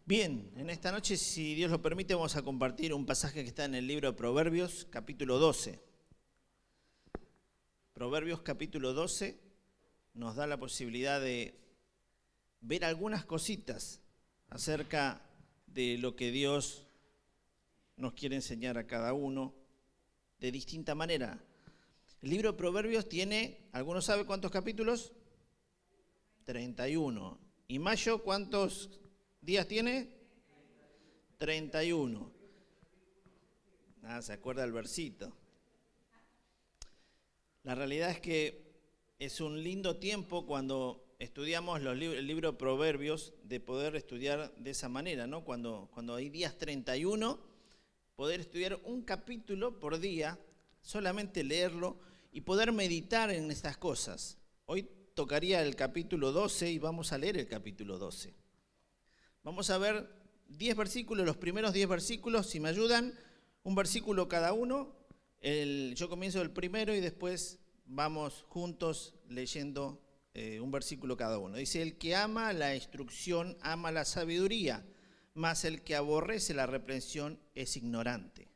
Bien, en esta noche, si Dios lo permite, vamos a compartir un pasaje que está en el libro de Proverbios, capítulo 12. Proverbios, capítulo 12, nos da la posibilidad de ver algunas cositas acerca de lo que Dios nos quiere enseñar a cada uno de distinta manera. El libro de Proverbios tiene, ¿alguno sabe cuántos capítulos? 31. ¿Y Mayo cuántos días tiene? 31. Se acuerda el versito. La realidad es que es un lindo tiempo cuando estudiamos el libro de Proverbios de poder estudiar de esa manera, ¿no? Cuando hay días 31, poder estudiar un capítulo por día, solamente leerlo y poder meditar en estas cosas. Hoy tocaría el capítulo 12 y vamos a leer el capítulo 12. Vamos a ver 10 versículos, los primeros 10 versículos, si me ayudan, un versículo cada uno. Yo comienzo el primero y después vamos juntos leyendo un versículo cada uno. Dice, el que ama la instrucción ama la sabiduría, mas el que aborrece la reprensión es ignorante.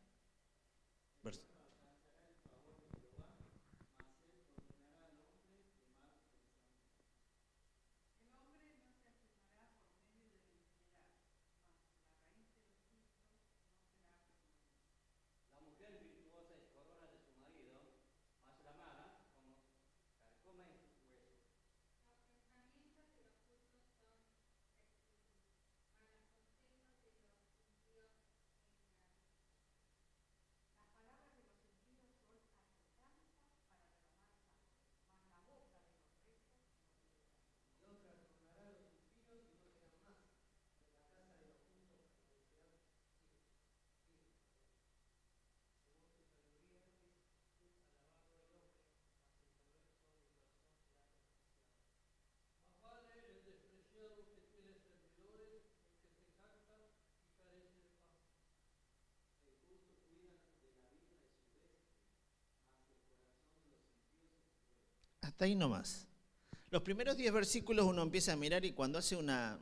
Hasta ahí nomás. Los primeros 10 versículos uno empieza a mirar y cuando hace una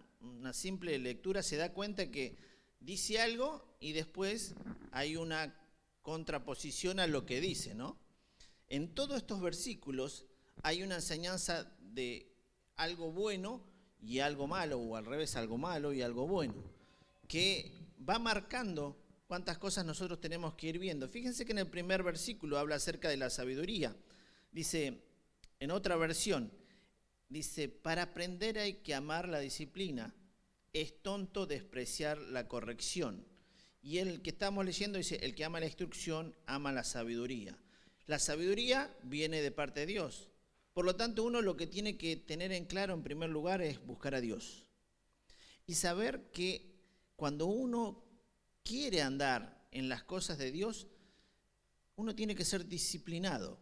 simple lectura se da cuenta que dice algo y después hay una contraposición a lo que dice, ¿no? En todos estos versículos hay una enseñanza de algo bueno y algo malo, o al revés, algo malo y algo bueno, que va marcando cuántas cosas nosotros tenemos que ir viendo. Fíjense que en el primer versículo habla acerca de la sabiduría. Dice, en otra versión, dice, para aprender hay que amar la disciplina, es tonto despreciar la corrección. Y el que estamos leyendo dice, el que ama la instrucción ama la sabiduría. La sabiduría viene de parte de Dios. Por lo tanto, uno lo que tiene que tener en claro en primer lugar es buscar a Dios. Y saber que cuando uno quiere andar en las cosas de Dios, uno tiene que ser disciplinado.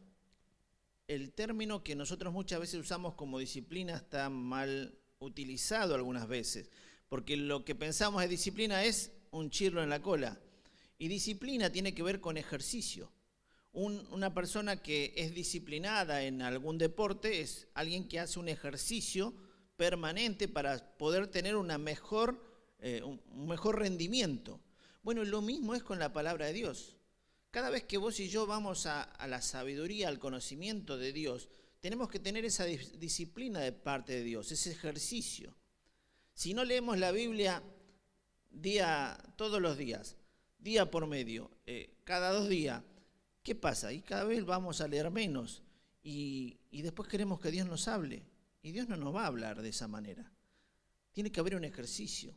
El término que nosotros muchas veces usamos como disciplina está mal utilizado algunas veces, porque lo que pensamos de disciplina es un chirlo en la cola. Y disciplina tiene que ver con ejercicio. Una persona que es disciplinada en algún deporte es alguien que hace un ejercicio permanente para poder tener un mejor rendimiento. Bueno, lo mismo es con la palabra de Dios. Cada vez que vos y yo vamos a la sabiduría, al conocimiento de Dios, tenemos que tener esa disciplina de parte de Dios, ese ejercicio. Si no leemos la Biblia todos los días, día por medio, cada 2 días, ¿qué pasa? Y cada vez vamos a leer menos y después queremos que Dios nos hable. Y Dios no nos va a hablar de esa manera. Tiene que haber un ejercicio.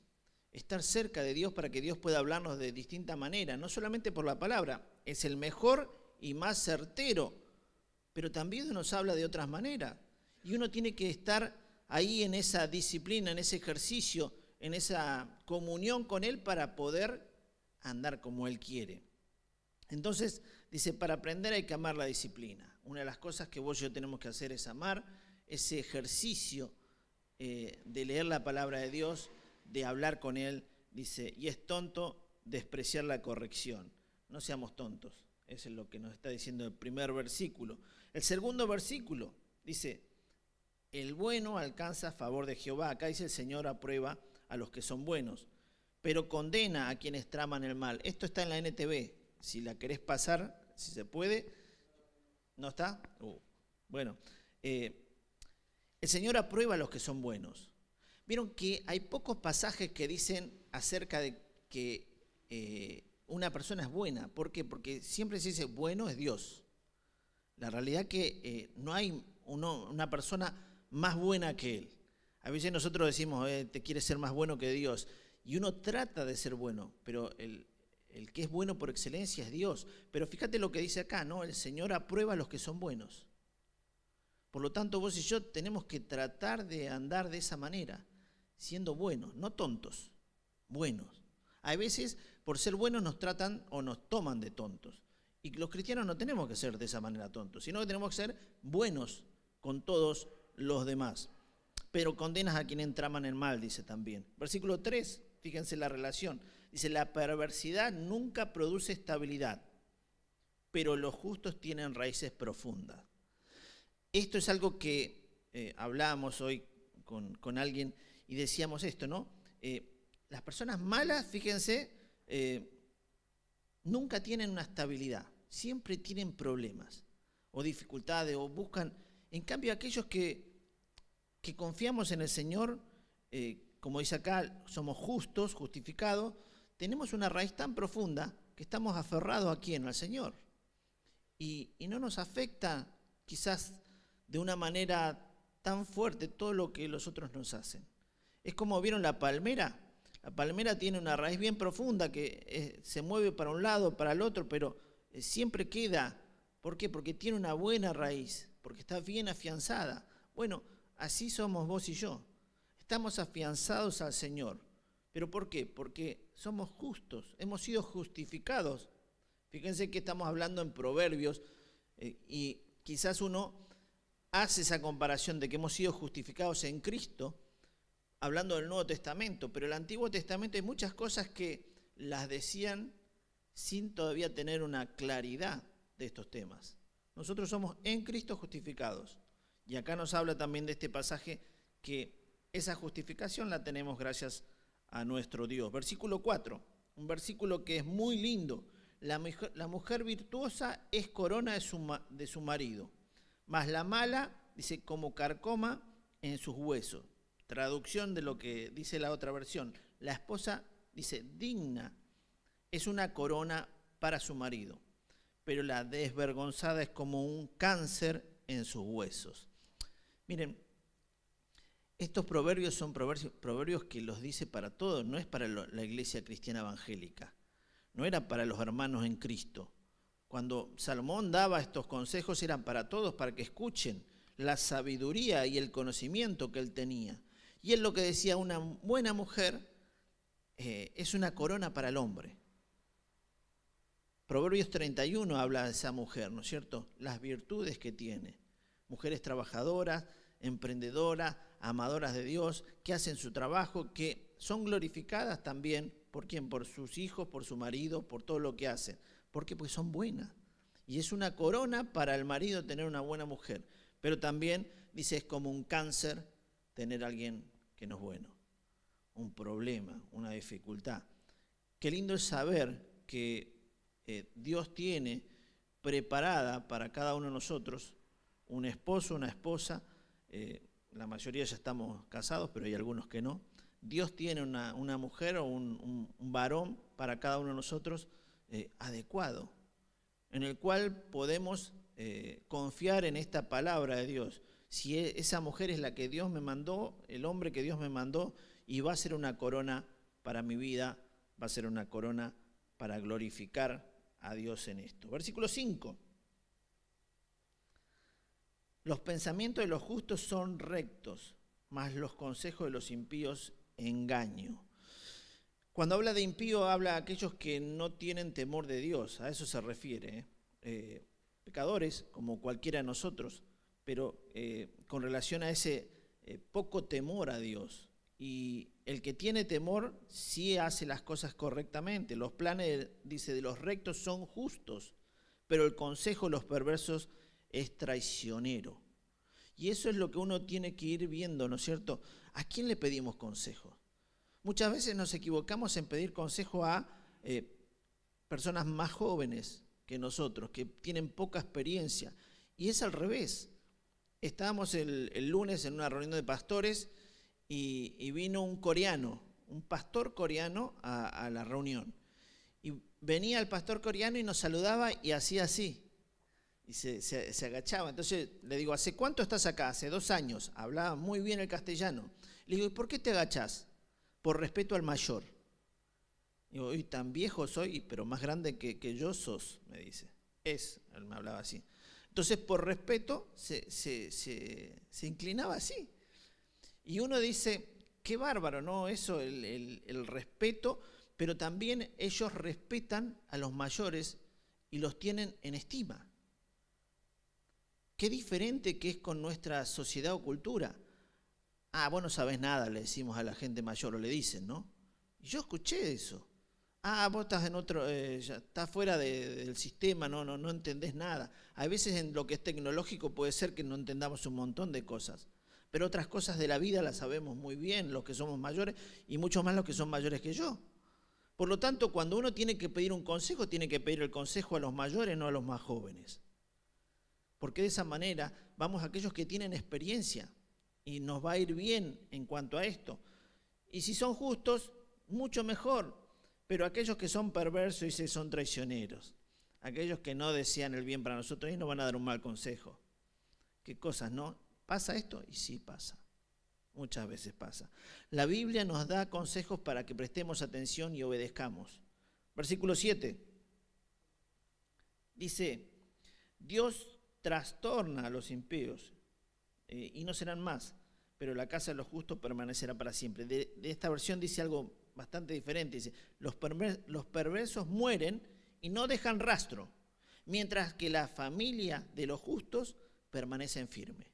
Estar cerca de Dios para que Dios pueda hablarnos de distinta manera, no solamente por la palabra, es el mejor y más certero, pero también nos habla de otras maneras. Y uno tiene que estar ahí en esa disciplina, en ese ejercicio, en esa comunión con Él para poder andar como Él quiere. Entonces, dice, para aprender hay que amar la disciplina. Una de las cosas que vos y yo tenemos que hacer es amar ese ejercicio de leer la palabra de Dios, de hablar con Él, dice, y es tonto despreciar la corrección. No seamos tontos, eso es lo que nos está diciendo el primer versículo. El segundo versículo dice, el bueno alcanza favor de Jehová. Acá dice, el Señor aprueba a los que son buenos. pero condena a quienes traman el mal. Esto está en la NTV. Si la querés pasar, si se puede. ¿No está? Bueno, el Señor aprueba a los que son buenos. Vieron que hay pocos pasajes que dicen acerca de que una persona es buena. ¿Por qué? Porque siempre se dice bueno es Dios. La realidad que no hay una persona más buena que Él. A veces nosotros decimos, te quieres ser más bueno que Dios. Y uno trata de ser bueno, pero el que es bueno por excelencia es Dios. Pero fíjate lo que dice acá, ¿no? El Señor aprueba a los que son buenos. Por lo tanto, vos y yo tenemos que tratar de andar de esa manera, siendo buenos, no tontos, buenos. A veces, por ser buenos, nos tratan o nos toman de tontos. Y los cristianos no tenemos que ser de esa manera tontos, sino que tenemos que ser buenos con todos los demás. Pero condenas a quienes traman el mal, dice también. Versículo 3, fíjense la relación. Dice, la perversidad nunca produce estabilidad, pero los justos tienen raíces profundas. Esto es algo que hablábamos hoy con alguien y decíamos esto, ¿no? Las personas malas, fíjense, nunca tienen una estabilidad, siempre tienen problemas o dificultades o buscan. En cambio, aquellos que confiamos en el Señor, como dice acá, somos justos, justificados, tenemos una raíz tan profunda que estamos aferrados aquí en el Señor. Y no nos afecta quizás de una manera tan fuerte todo lo que los otros nos hacen. Es como vieron la palmera. La palmera tiene una raíz bien profunda que se mueve para un lado, para el otro, pero siempre queda. ¿Por qué? Porque tiene una buena raíz, porque está bien afianzada. Bueno, así somos vos y yo. Estamos afianzados al Señor. ¿Pero por qué? Porque somos justos, hemos sido justificados. Fíjense que estamos hablando en Proverbios y quizás uno hace esa comparación de que hemos sido justificados en Cristo, hablando del Nuevo Testamento, pero el Antiguo Testamento hay muchas cosas que las decían sin todavía tener una claridad de estos temas. Nosotros somos en Cristo justificados. Y acá nos habla también de este pasaje que esa justificación la tenemos gracias a nuestro Dios. Versículo 4, un versículo que es muy lindo. La mujer virtuosa es corona de su marido, mas la mala, dice, como carcoma en sus huesos. Traducción de lo que dice la otra versión. La esposa, dice, digna, es una corona para su marido, pero la desvergonzada es como un cáncer en sus huesos. Miren, estos proverbios son proverbios que los dice para todos, no es para la iglesia cristiana evangélica, no era para los hermanos en Cristo. Cuando Salomón daba estos consejos eran para todos, para que escuchen la sabiduría y el conocimiento que él tenía. Y él lo que decía, una buena mujer es una corona para el hombre. Proverbios 31 habla de esa mujer, ¿no es cierto? Las virtudes que tiene. Mujeres trabajadoras, emprendedoras, amadoras de Dios, que hacen su trabajo, que son glorificadas también. ¿Por quién? Por sus hijos, por su marido, por todo lo que hacen. ¿Por qué? Porque son buenas. Y es una corona para el marido tener una buena mujer. Pero también, dice, es como un cáncer tener a alguien que no es bueno. Un problema, una dificultad. Qué lindo es saber que Dios tiene preparada para cada uno de nosotros un esposo, una esposa. La mayoría ya estamos casados, pero hay algunos que no. Dios tiene una mujer o un varón para cada uno de nosotros adecuado, en el cual podemos confiar en esta palabra de Dios. Si esa mujer es la que Dios me mandó, el hombre que Dios me mandó, y va a ser una corona para mi vida, va a ser una corona para glorificar a Dios en esto. Versículo 5. Los pensamientos de los justos son rectos, mas los consejos de los impíos engaño. Cuando habla de impío, habla de aquellos que no tienen temor de Dios, a eso se refiere. Pecadores, como cualquiera de nosotros, pero con relación a ese poco temor a Dios. Y el que tiene temor sí hace las cosas correctamente. Los planes, dice, de los rectos son justos, pero el consejo de los perversos es traicionero. Y eso es lo que uno tiene que ir viendo, ¿no es cierto? ¿A quién le pedimos consejo? Muchas veces nos equivocamos en pedir consejo a personas más jóvenes que nosotros, que tienen poca experiencia. Y es al revés. Estábamos el lunes en una reunión de pastores y vino un coreano, un pastor coreano a la reunión. Y venía el pastor coreano y nos saludaba y hacía así. Y se agachaba. Entonces le digo, ¿hace cuánto estás acá? Hace 2 años. Hablaba muy bien el castellano. Le digo, ¿y por qué te agachás? Por respeto al mayor. Digo, y tan viejo soy, pero más grande que yo sos, me dice. Él me hablaba así. Entonces, por respeto, se inclinaba así. Y uno dice, qué bárbaro, ¿no? Eso, el respeto, pero también ellos respetan a los mayores y los tienen en estima. Qué diferente que es con nuestra sociedad o cultura. Ah, vos no sabés nada, le decimos a la gente mayor, o le dicen, ¿no? Y yo escuché eso. Ah, vos estás en otro, ya estás fuera del sistema, no entendés nada. A veces en lo que es tecnológico puede ser que no entendamos un montón de cosas, pero otras cosas de la vida las sabemos muy bien, los que somos mayores, y mucho más los que son mayores que yo. Por lo tanto, cuando uno tiene que pedir un consejo, tiene que pedir el consejo a los mayores, no a los más jóvenes. Porque de esa manera vamos a aquellos que tienen experiencia y nos va a ir bien en cuanto a esto. Y si son justos, mucho mejor. Pero aquellos que son perversos y son traicioneros, aquellos que no desean el bien para nosotros y nos van a dar un mal consejo. ¿Qué cosas, no? ¿Pasa esto? Y sí pasa. Muchas veces pasa. La Biblia nos da consejos para que prestemos atención y obedezcamos. Versículo 7. Dice, Dios trastorna a los impíos y no serán más, pero la casa de los justos permanecerá para siempre. De esta versión dice algo bastante diferente. Dice, los perversos mueren y no dejan rastro, mientras que la familia de los justos permanecen firme.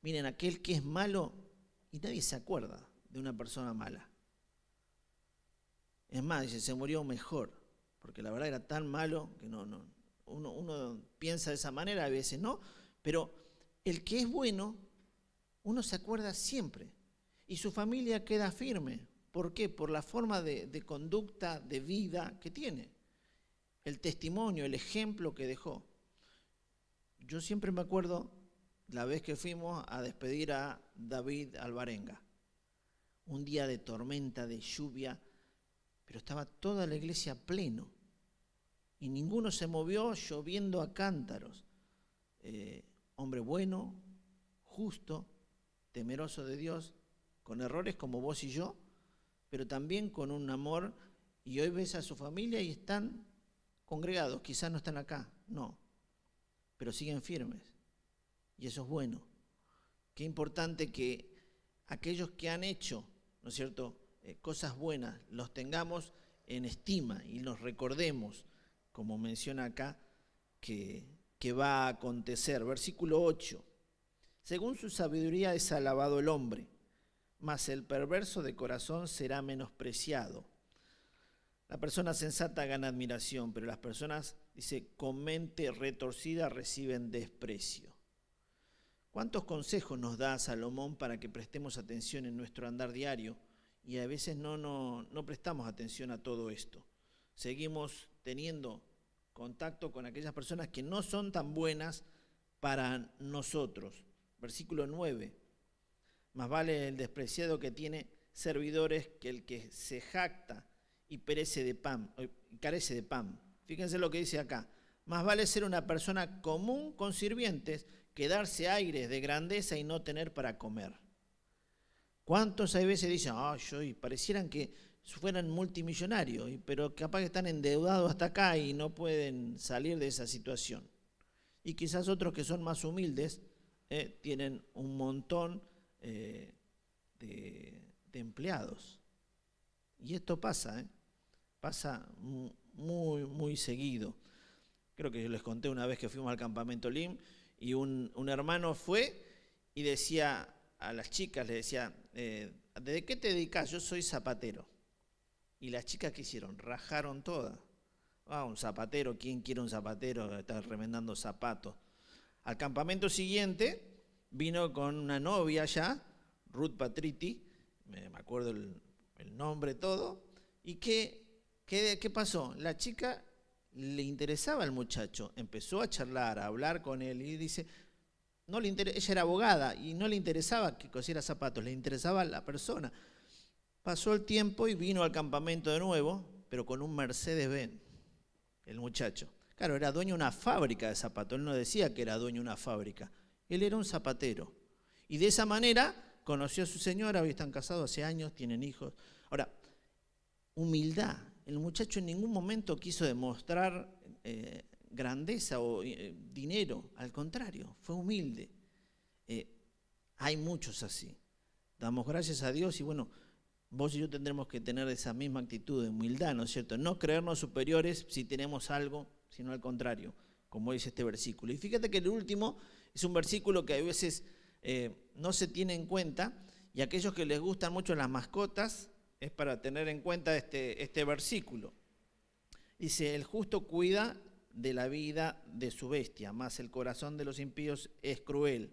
Miren, aquel que es malo y nadie se acuerda de una persona mala. Es más, dice, se murió mejor, porque la verdad era tan malo que uno piensa de esa manera, a veces no, pero el que es bueno, uno se acuerda siempre y su familia queda firme. ¿Por qué? Por la forma de conducta, de vida que tiene, el testimonio, el ejemplo que dejó. Yo siempre me acuerdo la vez que fuimos a despedir a David Alvarenga, un día de tormenta, de lluvia, pero estaba toda la iglesia pleno y ninguno se movió, lloviendo a cántaros. Hombre bueno, justo, temeroso de Dios, con errores como vos y yo, pero también con un amor. Y hoy ves a su familia y están congregados, quizás no están acá, no, pero siguen firmes. Y eso es bueno. Qué importante que aquellos que han hecho, ¿no es cierto?, cosas buenas, los tengamos en estima y los recordemos, como menciona acá, que va a acontecer. Versículo 8. Según su sabiduría es alabado el hombre, mas el perverso de corazón será menospreciado. La persona sensata gana admiración, pero las personas, dice, con mente retorcida reciben desprecio. ¿Cuántos consejos nos da Salomón para que prestemos atención en nuestro andar diario? Y a veces no prestamos atención a todo esto. Seguimos teniendo contacto con aquellas personas que no son tan buenas para nosotros. Versículo 9. Más vale el despreciado que tiene servidores que el que se jacta y carece de pan. Fíjense lo que dice acá. Más vale ser una persona común con sirvientes que darse aires de grandeza y no tener para comer. ¿Cuántos hay veces dicen, y parecieran que fueran multimillonarios, pero capaz que están endeudados hasta acá y no pueden salir de esa situación? Y quizás otros que son más humildes tienen un montón de empleados. Y esto pasa, pasa muy, muy seguido. Creo que yo les conté una vez que fuimos al campamento LIM y un hermano fue y decía a las chicas, le decía, ¿de qué te dedicas? Yo soy zapatero. Y las chicas, ¿qué hicieron? Rajaron todas. Un zapatero, ¿quién quiere un zapatero? Está remendando zapatos. Al campamento siguiente vino con una novia ya, Ruth Patriti, me acuerdo el nombre, todo. ¿Y qué pasó? La chica le interesaba al muchacho, empezó a charlar, a hablar con él y dice, no le ella era abogada y no le interesaba que cosiera zapatos, le interesaba la persona. Pasó el tiempo y vino al campamento de nuevo, pero con un Mercedes-Benz, el muchacho. Claro, era dueño de una fábrica de zapatos, él no decía que era dueño de una fábrica, él era un zapatero. Y de esa manera conoció a su señora, hoy están casados hace años, tienen hijos. Ahora, humildad. El muchacho en ningún momento quiso demostrar grandeza o dinero, al contrario, fue humilde. Hay muchos así. Damos gracias a Dios y bueno, vos y yo tendremos que tener esa misma actitud de humildad, ¿no es cierto? No creernos superiores si tenemos algo, sino al contrario, como dice este versículo. Y fíjate que el último es un versículo que a veces no se tiene en cuenta, y a aquellos que les gustan mucho las mascotas, es para tener en cuenta este versículo. Dice, el justo cuida de la vida de su bestia, mas el corazón de los impíos es cruel.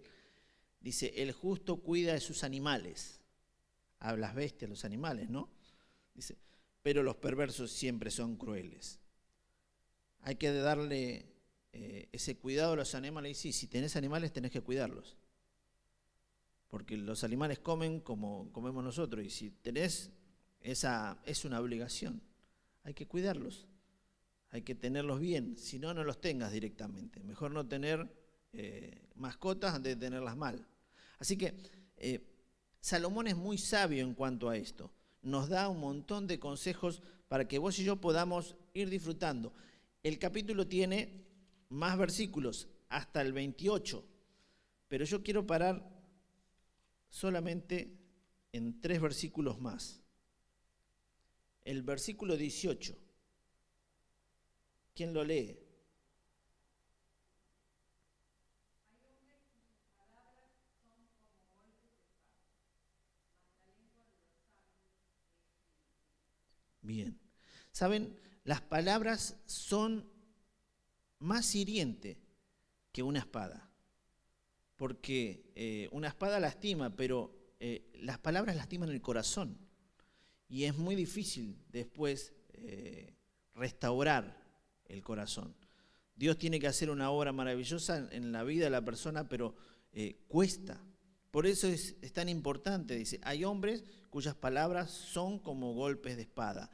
Dice, el justo cuida de sus animales. A las bestias, los animales, ¿no? Dice, pero los perversos siempre son crueles. Hay que darle ese cuidado a los animales. Y sí, si tenés animales tenés que cuidarlos. Porque los animales comen como comemos nosotros. Y si tenés, esa es una obligación. Hay que cuidarlos. Hay que tenerlos bien. Si no, no los tengas directamente. Mejor no tener mascotas antes de tenerlas mal. Así que Salomón es muy sabio en cuanto a esto. Nos da un montón de consejos para que vos y yo podamos ir disfrutando. El capítulo tiene más versículos, hasta el 28, pero yo quiero parar solamente en 3 versículos más. El versículo 18. ¿Quién lo lee? Bien. ¿Saben? Las palabras son más hirientes que una espada. Porque una espada lastima, pero las palabras lastiman el corazón. Y es muy difícil después restaurar el corazón. Dios tiene que hacer una obra maravillosa en la vida de la persona, pero cuesta. Por eso es tan importante, dice, hay hombres cuyas palabras son como golpes de espada.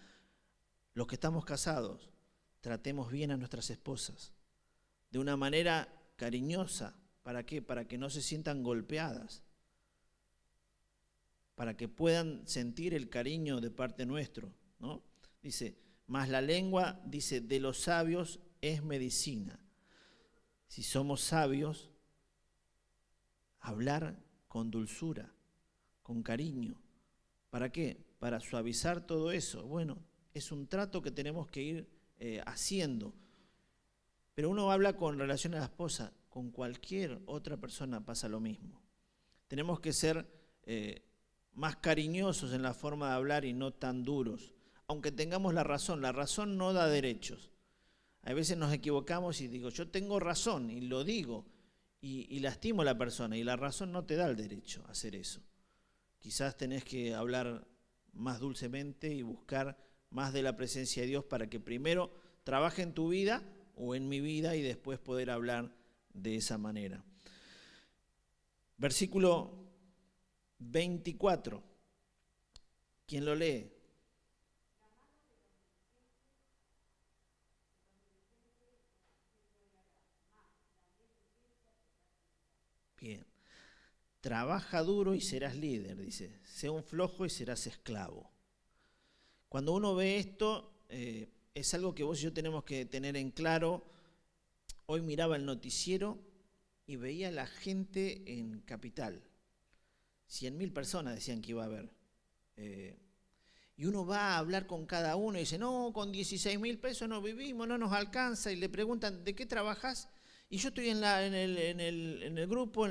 Los que estamos casados, tratemos bien a nuestras esposas, de una manera cariñosa. ¿Para qué? Para que no se sientan golpeadas, para que puedan sentir el cariño de parte nuestro, ¿no? Dice, mas la lengua, dice, de los sabios es medicina. Si somos sabios, hablar con dulzura, con cariño. ¿Para qué? Para suavizar todo eso. Bueno, es un trato que tenemos que ir haciendo. Pero uno habla con relación a la esposa, con cualquier otra persona pasa lo mismo. Tenemos que ser más cariñosos en la forma de hablar y no tan duros. Aunque tengamos la razón no da derechos. A veces nos equivocamos y digo, yo tengo razón, y lo digo, y lastimo a la persona, y la razón no te da el derecho a hacer eso. Quizás tenés que hablar más dulcemente y buscar más de la presencia de Dios para que primero trabaje en tu vida o en mi vida y después poder hablar de esa manera. Versículo 24. ¿Quién lo lee? Bien. Trabaja duro y serás líder, dice. Sé un flojo y serás esclavo. Cuando uno ve esto, es algo que vos y yo tenemos que tener en claro. Hoy miraba el noticiero y veía a la gente en Capital. 100.000 personas decían que iba a haber. Y uno va a hablar con cada uno y dice, no, con 16.000 pesos no vivimos, no nos alcanza. Y le preguntan, ¿de qué trabajas? Y yo estoy en el grupo,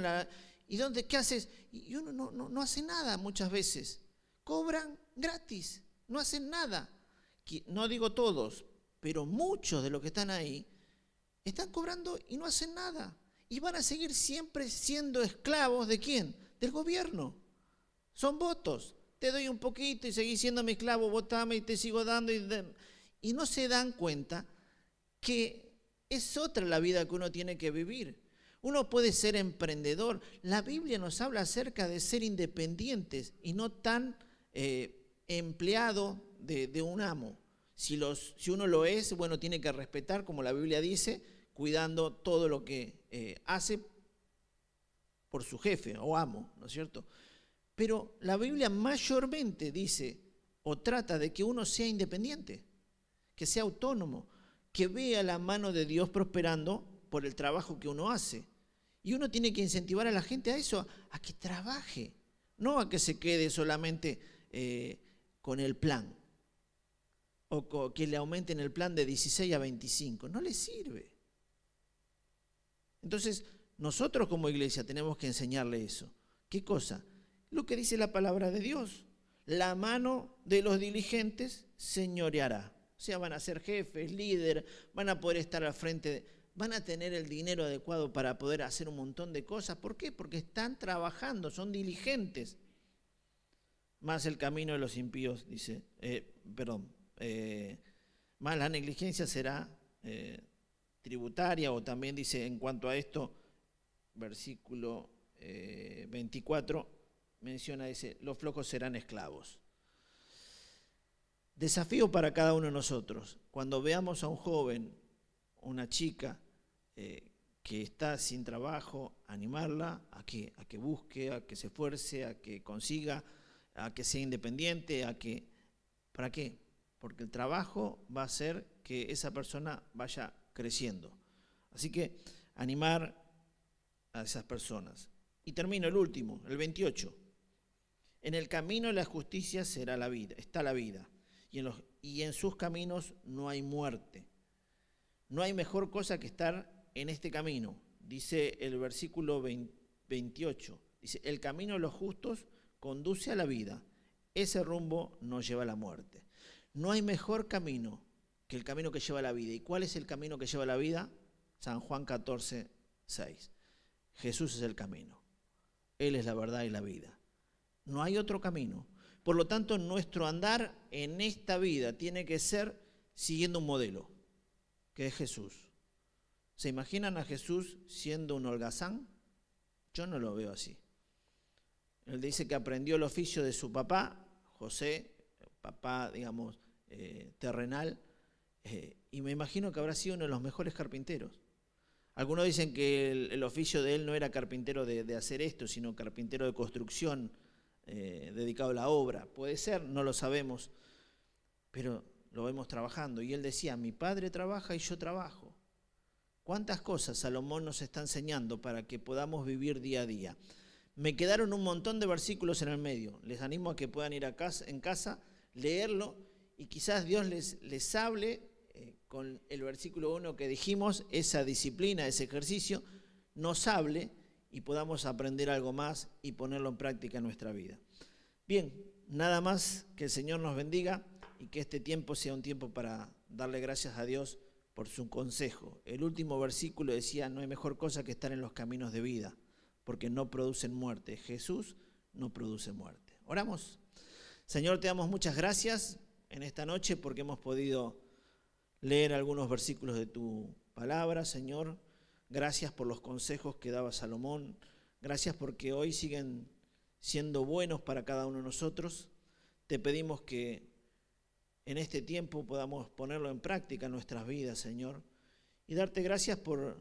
¿y dónde? ¿Qué haces? Y uno no hace nada muchas veces. Cobran gratis, no hacen nada. No digo todos, pero muchos de los que están ahí están cobrando y no hacen nada. Y van a seguir siempre siendo esclavos ¿de quién? Del gobierno. Son votos. te doy un poquito y seguís siendo mi esclavo, vos dame y te sigo dando. Y no se dan cuenta que es otra la vida que uno tiene que vivir. Uno puede ser emprendedor. La Biblia nos habla acerca de ser independientes y no tan empleado de un amo. Si uno lo es, bueno, tiene que respetar, como la Biblia dice, cuidando todo lo que hace por su jefe o amo, ¿no es cierto? Pero la Biblia mayormente dice o trata de que uno sea independiente, que sea autónomo, que vea la mano de Dios prosperando por el trabajo que uno hace. Y uno tiene que incentivar a la gente a eso, a que trabaje, no a que se quede solamente con el plan, o que le aumenten el plan de 16 a 25. No le sirve. Entonces, nosotros como iglesia tenemos que enseñarle eso. ¿Qué cosa? Lo que dice la palabra de Dios. La mano de los diligentes señoreará. O sea, van a ser jefes, líderes, van a poder estar al frente, van a tener el dinero adecuado para poder hacer un montón de cosas. ¿Por qué? Porque están trabajando, son diligentes. Más el camino de los impíos, dice, más la negligencia será tributaria, o también dice en cuanto a esto, versículo 24, menciona, dice, los flojos serán esclavos. Desafío para cada uno de nosotros, cuando veamos a un joven, una chica que está sin trabajo, animarla a que busque, a que se esfuerce, a que consiga, a que sea independiente, ¿para qué? Porque el trabajo va a hacer que esa persona vaya creciendo. Así que animar a esas personas. Y termino el último, el 28. En el camino de la justicia será la vida, está la vida, y en sus caminos no hay muerte. No hay mejor cosa que estar en este camino, dice el versículo 28. Dice, el camino de los justos conduce a la vida, ese rumbo nos lleva a la muerte. No hay mejor camino que el camino que lleva a la vida. ¿Y cuál es el camino que lleva a la vida? San Juan 14, 6. Jesús es el camino. Él es la verdad y la vida. No hay otro camino. Por lo tanto, nuestro andar en esta vida tiene que ser siguiendo un modelo, que es Jesús. ¿Se imaginan a Jesús siendo un holgazán? Yo no lo veo así. Él dice que aprendió el oficio de su papá, José, papá, digamos, terrenal, y me imagino que habrá sido uno de los mejores carpinteros. Algunos dicen que el oficio de él no era carpintero de hacer esto, sino carpintero de construcción, dedicado a la obra. Puede ser, no lo sabemos, pero lo vemos trabajando. Y él decía, mi padre trabaja y yo trabajo. ¿Cuántas cosas Salomón nos está enseñando para que podamos vivir día a día? Me quedaron un montón de versículos en el medio. Les animo a que puedan ir en casa, leerlo, y quizás Dios les hable con el versículo 1 que dijimos, esa disciplina, ese ejercicio, nos hable y podamos aprender algo más y ponerlo en práctica en nuestra vida. Bien, nada más, que el Señor nos bendiga y que este tiempo sea un tiempo para darle gracias a Dios por su consejo. El último versículo decía, no hay mejor cosa que estar en los caminos de vida, porque no producen muerte. Jesús no produce muerte. Oramos. Señor, te damos muchas gracias en esta noche porque hemos podido leer algunos versículos de tu palabra, Señor. Gracias por los consejos que daba Salomón. Gracias porque hoy siguen siendo buenos para cada uno de nosotros. Te pedimos que en este tiempo podamos ponerlo en práctica en nuestras vidas, Señor. Y darte gracias por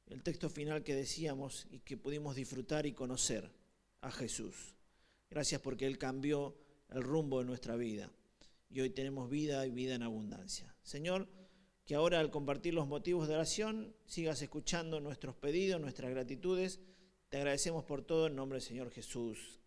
el texto final que decíamos y que pudimos disfrutar y conocer a Jesús. Gracias porque Él cambió el rumbo de nuestra vida. Y hoy tenemos vida y vida en abundancia. Señor, que ahora al compartir los motivos de oración sigas escuchando nuestros pedidos, nuestras gratitudes. Te agradecemos por todo en nombre del Señor Jesús.